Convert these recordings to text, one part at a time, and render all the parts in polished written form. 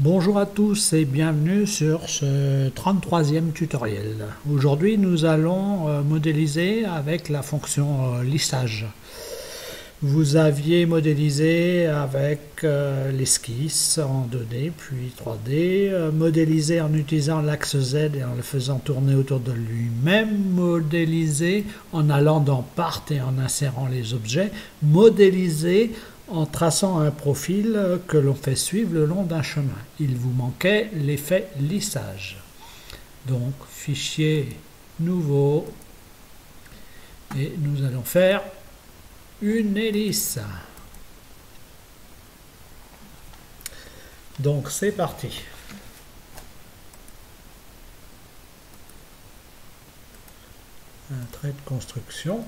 Bonjour à tous et bienvenue sur ce 33e tutoriel. Aujourd'hui nous allons modéliser avec la fonction lissage. Vous aviez modélisé avec l'esquisse en 2D puis 3D, modélisé en utilisant l'axe Z et en le faisant tourner autour de lui-même, modélisé en allant dans Part et en insérant les objets, modélisé en traçant un profil que l'on fait suivre le long d'un chemin. Il vous manquait l'effet lissage. Donc, fichier nouveau, et nous allons faire une hélice. Donc, c'est parti. Un trait de construction.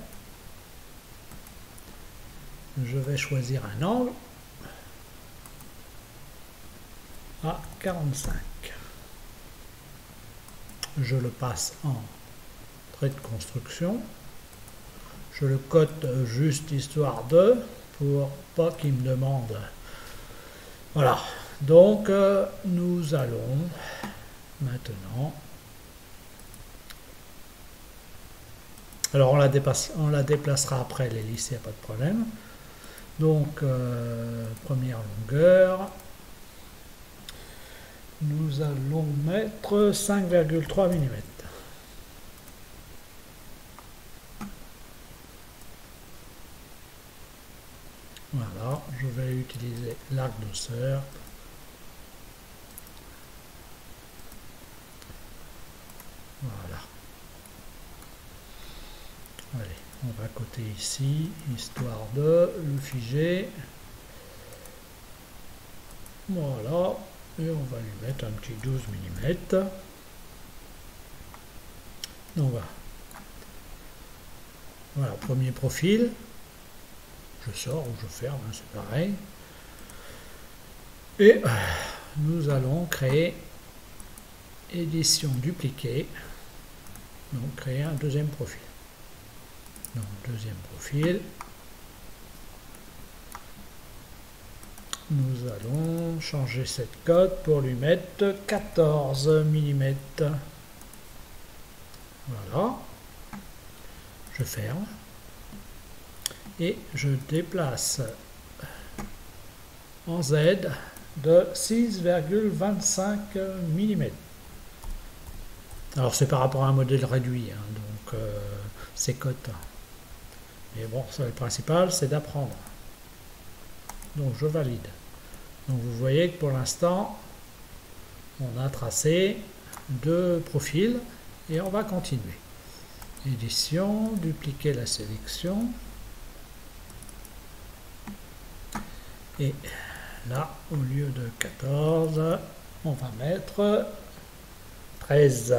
Je vais choisir un angle à 45. Je le passe en trait de construction. Je le cote juste histoire de, pour pas qu'il me demande. Voilà. Donc, nous allons maintenant... Alors, on la déplacera après l'hélice, il n'y a pas de problème. Donc, première longueur, nous allons mettre 5,3 mm. Voilà, je vais utiliser l'arc d'osseur. Voilà. Allez, on va coter ici, histoire de le figer. Voilà, et on va lui mettre un petit 12 mm. Donc voilà, premier profil. Je sors ou je ferme, hein, c'est pareil. Et nous allons créer édition dupliquée. Donc créer un deuxième profil. Donc deuxième profil. Nous allons changer cette cote pour lui mettre 14 mm. Voilà. Je ferme. Et je déplace en Z de 6,25 mm. Alors c'est par rapport à un modèle réduit, hein, donc c'est cote. Mais bon, le principal c'est d'apprendre. Donc je valide. Donc vous voyez que pour l'instant, on a tracé deux profils et on va continuer. Édition, dupliquer la sélection. Et là, au lieu de 14, on va mettre 13.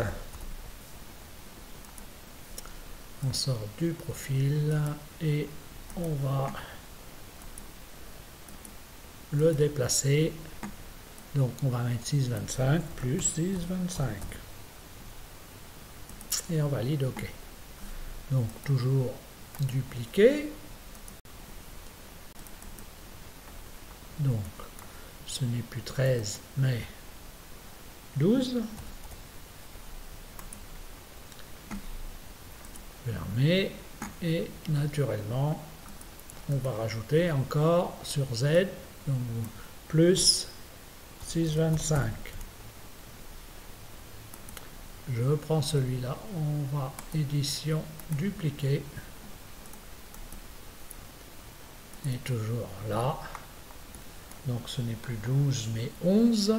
On sort du profil et on va le déplacer. Donc on va mettre 6,25 plus 6,25. Et on valide OK. Donc toujours dupliquer. Donc, ce n'est plus 13, mais 12. Fermer. Et naturellement, on va rajouter encore sur Z, donc plus 6,25. Je prends celui-là, on va édition dupliquer. Et toujours là. Donc ce n'est plus 12 mais 11.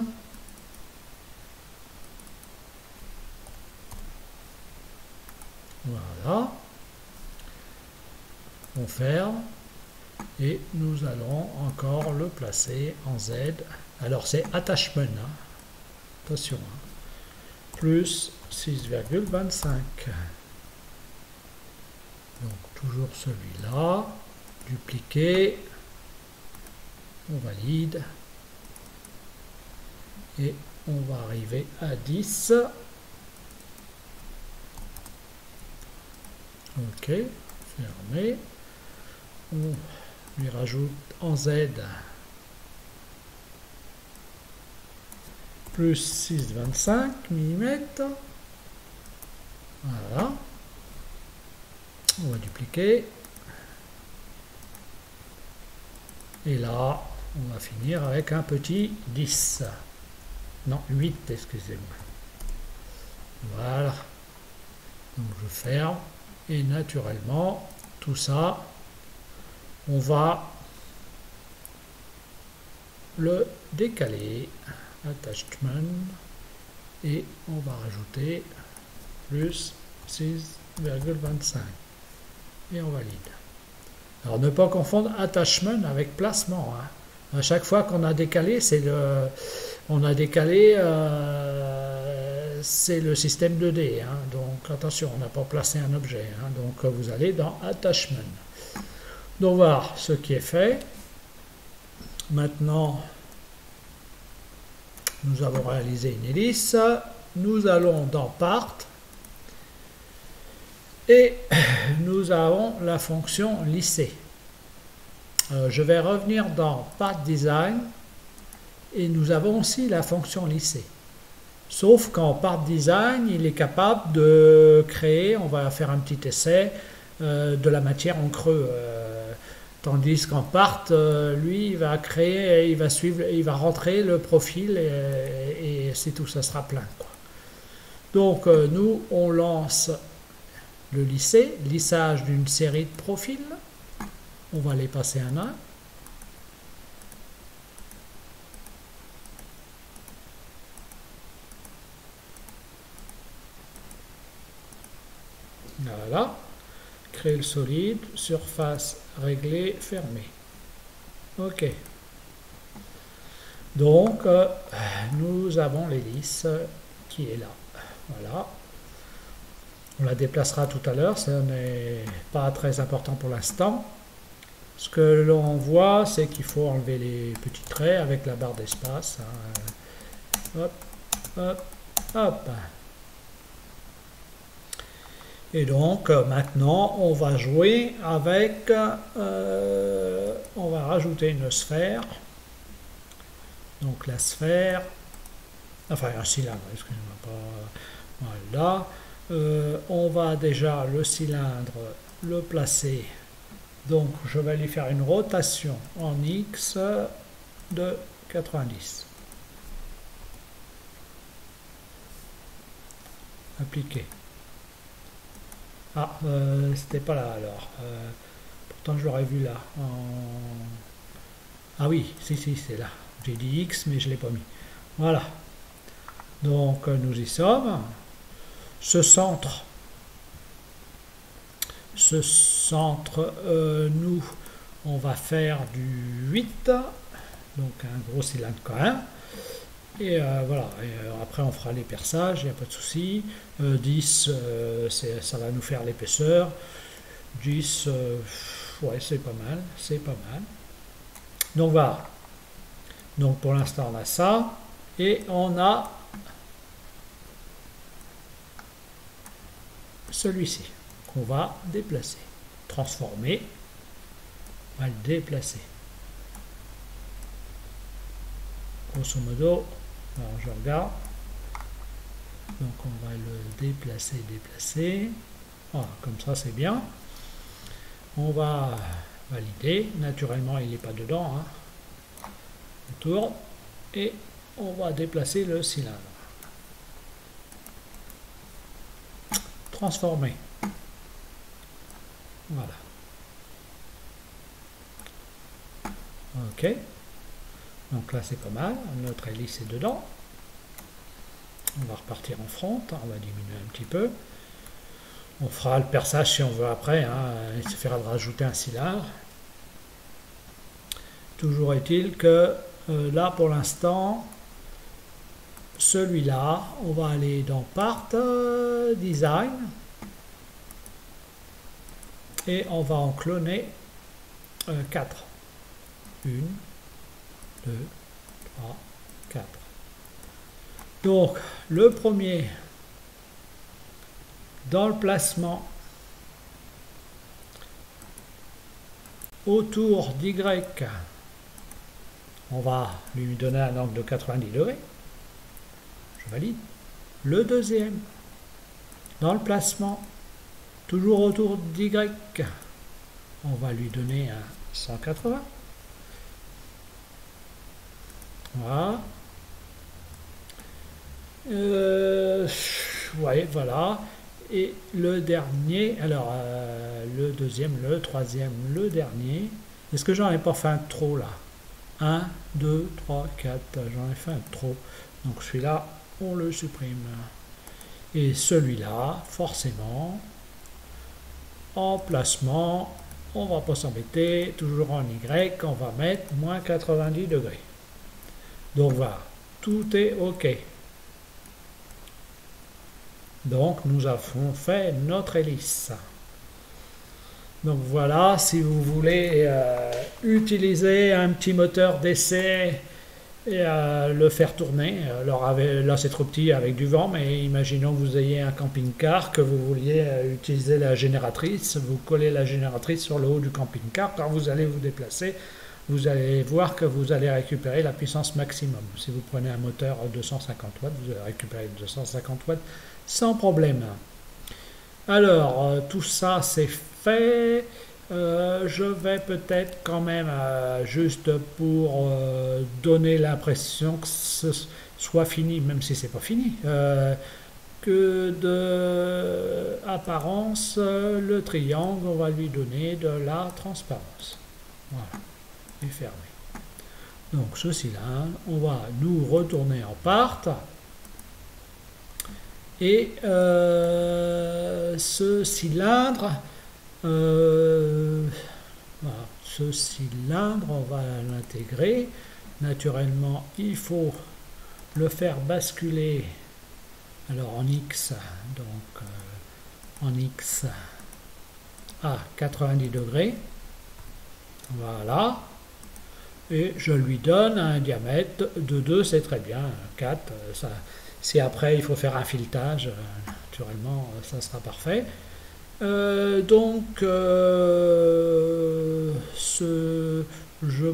Voilà. On ferme. Et nous allons encore le placer en Z. Alors c'est attachment. Hein. Attention. Hein. Plus 6,25. Donc toujours celui-là. Dupliquer. On valide et on va arriver à 10. OK, fermé. On lui rajoute en Z plus 6,25 mm. Voilà. On va dupliquer. Et là, on va finir avec un petit 10. Non, 8, excusez-moi. Voilà. Donc je ferme. Et naturellement, tout ça, on va le décaler. Attachment. Et on va rajouter plus 6,25. Et on valide. Alors ne pas confondre attachment avec placement. À chaque fois qu'on a décalé, c'est le système 2D. Donc attention, on n'a pas placé un objet. Donc vous allez dans attachment. Donc voilà ce qui est fait. Maintenant, nous avons réalisé une hélice. Nous allons dans part. Et nous avons la fonction lisser. Je vais revenir dans Part Design et nous avons aussi la fonction lisser. Sauf qu'en Part Design, il est capable de créer, on va faire un petit essai, de la matière en creux. Tandis qu'en Part, lui, il va créer, il va rentrer le profil et c'est tout, ça sera plein, quoi. Donc nous, on lance le lisser, lissage d'une série de profils. On va les passer un à un. Voilà. Créer le solide, surface réglée, fermée. OK. Donc, nous avons l'hélice qui est là. Voilà. On la déplacera tout à l'heure, ce n'est pas très important pour l'instant. Ce que l'on voit, c'est qu'il faut enlever les petits traits avec la barre d'espace. Hop, hop, hop. Et donc, maintenant, on va jouer avec... on va rajouter une sphère. Donc la sphère... Enfin, un cylindre, excusez-moi, pas... Voilà. On va déjà le cylindre le placer, donc je vais lui faire une rotation en X de 90. Appliquer. Ah, c'était pas là alors. Pourtant je l'aurais vu là. Ah oui, si, c'est là. J'ai dit X mais je l'ai pas mis. Voilà. Donc nous y sommes. Ce centre, nous, on va faire du 8, donc un gros cylindre quand même. Et voilà, et après on fera les perçages, il n'y a pas de souci. 10, ça va nous faire l'épaisseur. 10, ouais, c'est pas mal, c'est pas mal. Donc voilà. Donc pour l'instant on a ça, et on a celui-ci qu'on va déplacer, transformer, on va le déplacer. Grosso modo, alors je regarde, donc on va le déplacer, voilà, comme ça c'est bien. On va valider, naturellement il n'est pas dedans, on tourne et on va déplacer le cylindre. Transformer. Voilà. OK. Donc là, c'est pas mal. Notre hélice est dedans. On va repartir en front. On va diminuer un petit peu. On fera le perçage si on veut après. Il suffira de rajouter un cylindre. Toujours est-il que là, pour l'instant, celui-là, on va aller dans Part Design et on va en cloner 4. 1, 2, 3, 4. Donc, le premier, dans le placement, autour d'Y, on va lui donner un angle de 90 degrés. je valide. Le deuxième, dans le placement, toujours autour d'Y, on va lui donner un 180. Voilà. Ouais, voilà. Et le dernier, alors le deuxième, le troisième, le dernier. Est-ce que j'en ai pas fait un trop là? 1, 2, 3, 4, j'en ai fait un trop. Donc celui-là, on le supprime. Et celui-là, forcément, en placement, on va pas s'embêter, toujours en Y, on va mettre moins 90 degrés. Donc voilà, tout est OK. Donc nous avons fait notre hélice. Donc voilà, si vous voulez utiliser un petit moteur d'essai et le faire tourner, alors là c'est trop petit avec du vent, mais imaginons que vous ayez un camping-car, que vous vouliez utiliser la génératrice, vous collez la génératrice sur le haut du camping-car, quand vous allez vous déplacer, vous allez voir que vous allez récupérer la puissance maximum. Si vous prenez un moteur 250 watts, vous allez récupérer 250 watts sans problème. Alors, tout ça c'est fait. Je vais peut-être quand même, juste pour donner l'impression que ce soit fini, même si c'est pas fini, que de apparence, le triangle, on va lui donner de la transparence. Voilà, et fermé. Donc ce cylindre, on va nous retourner en part. Et ce cylindre, voilà, ce cylindre, on va l'intégrer. Naturellement, il faut le faire basculer, alors en X, donc en X à 90 degrés. Voilà. Et je lui donne un diamètre de 2, c'est très bien. 4, ça, si après il faut faire un filetage, naturellement, ça sera parfait. Je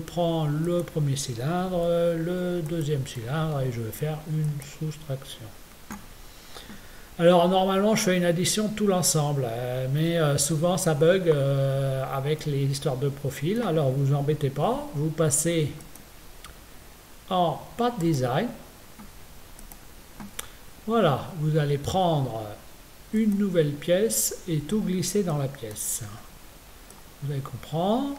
prends le premier cylindre, le deuxième cylindre et je vais faire une soustraction. Alors normalement je fais une addition de tout l'ensemble, mais souvent ça bug avec les histoires de profil. Alors vous embêtez pas, vous passez en Path Design. Voilà, vous allez prendre une nouvelle pièce et tout glisser dans la pièce. Vous allez comprendre.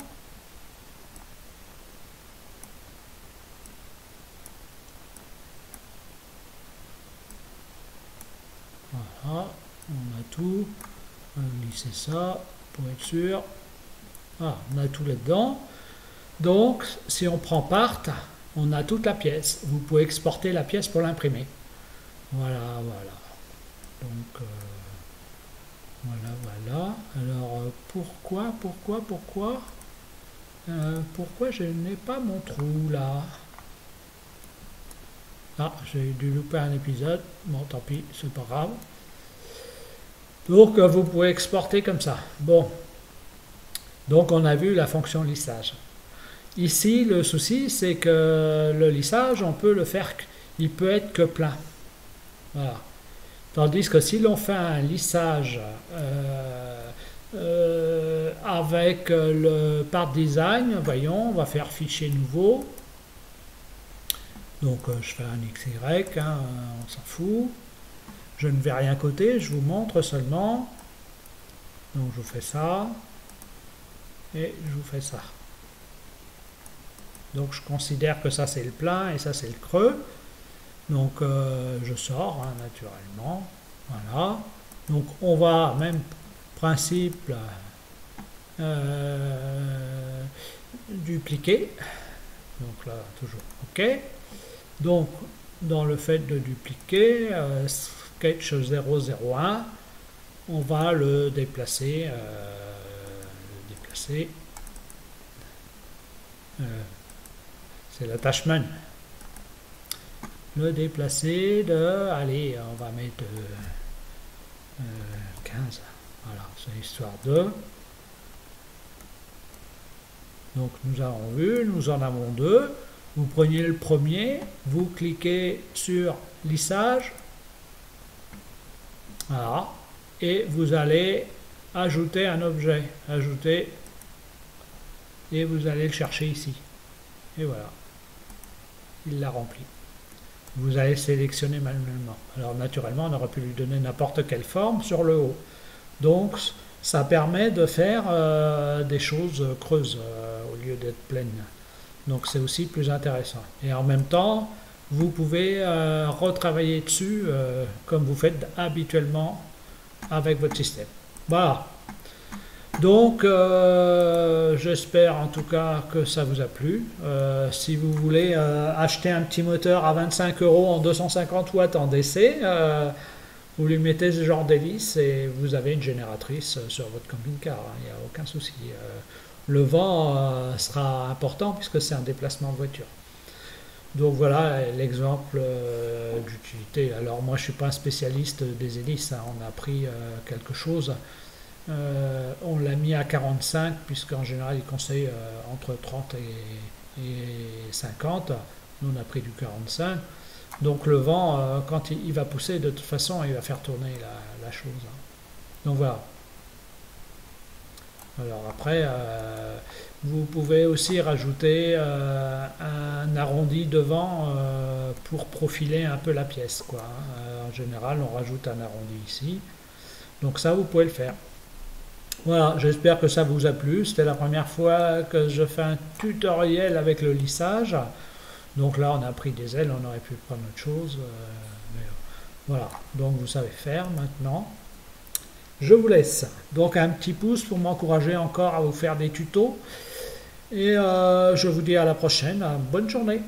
Voilà, on a tout. On va glisser ça pour être sûr. Ah, on a tout là-dedans. Donc, si on prend part, on a toute la pièce. Vous pouvez exporter la pièce pour l'imprimer. Voilà, voilà. Donc, voilà. Alors, pourquoi je n'ai pas mon trou là? Ah, j'ai dû louper un épisode. Bon, tant pis, c'est pas grave. Donc, vous pouvez exporter comme ça. Bon. Donc, on a vu la fonction lissage. Ici, le souci, c'est que le lissage, on peut le faire, il peut être que plein. Voilà. Tandis que si l'on fait un lissage avec le Part Design, voyons, on va faire fichier nouveau. Donc je fais un XY, hein, on s'en fout. Je ne vais rien coter, je vous montre seulement. Donc je vous fais ça. Et je vous fais ça. Donc je considère que ça c'est le plein et ça c'est le creux. Donc je sors, hein, naturellement. Voilà. Donc on va, même principe, dupliquer. Donc là, toujours OK. Donc dans le fait de dupliquer, sketch 001, on va le déplacer. C'est l'attachment. Le déplacer de, allez, on va mettre 15. Voilà, c'est histoire de. Donc nous avons vu, nous en avons deux. Vous prenez le premier, vous cliquez sur lissage, voilà, et vous allez ajouter un objet, ajouter, et vous allez le chercher ici. Et voilà, il l'a rempli. Vous allez sélectionner manuellement. Alors naturellement, on aurait pu lui donner n'importe quelle forme sur le haut. Donc ça permet de faire des choses creuses au lieu d'être pleines. Donc c'est aussi plus intéressant. Et en même temps, vous pouvez retravailler dessus comme vous faites habituellement avec votre système. Voilà. Donc j'espère en tout cas que ça vous a plu. Si vous voulez acheter un petit moteur à 25 € en 250 watts en DC, vous lui mettez ce genre d'hélice et vous avez une génératrice sur votre camping-car, hein, il n'y a aucun souci. Le vent sera important puisque c'est un déplacement de voiture. Donc voilà l'exemple d'utilité. Alors moi je ne suis pas un spécialiste des hélices, hein, on a pris quelque chose. On l'a mis à 45 puisqu'en général il conseille entre 30 et 50. Nous on a pris du 45. Donc le vent, quand il va pousser, de toute façon il va faire tourner la chose. Donc voilà. Alors après, vous pouvez aussi rajouter un arrondi devant pour profiler un peu la pièce, quoi. En général, on rajoute un arrondi ici. Donc ça, vous pouvez le faire. Voilà, j'espère que ça vous a plu. C'était la première fois que je fais un tutoriel avec le lissage. Donc là, on a pris des ailes, on aurait pu prendre autre chose. Voilà, donc vous savez faire maintenant. Je vous laisse. Donc un petit pouce pour m'encourager encore à vous faire des tutos. Et je vous dis à la prochaine. Bonne journée.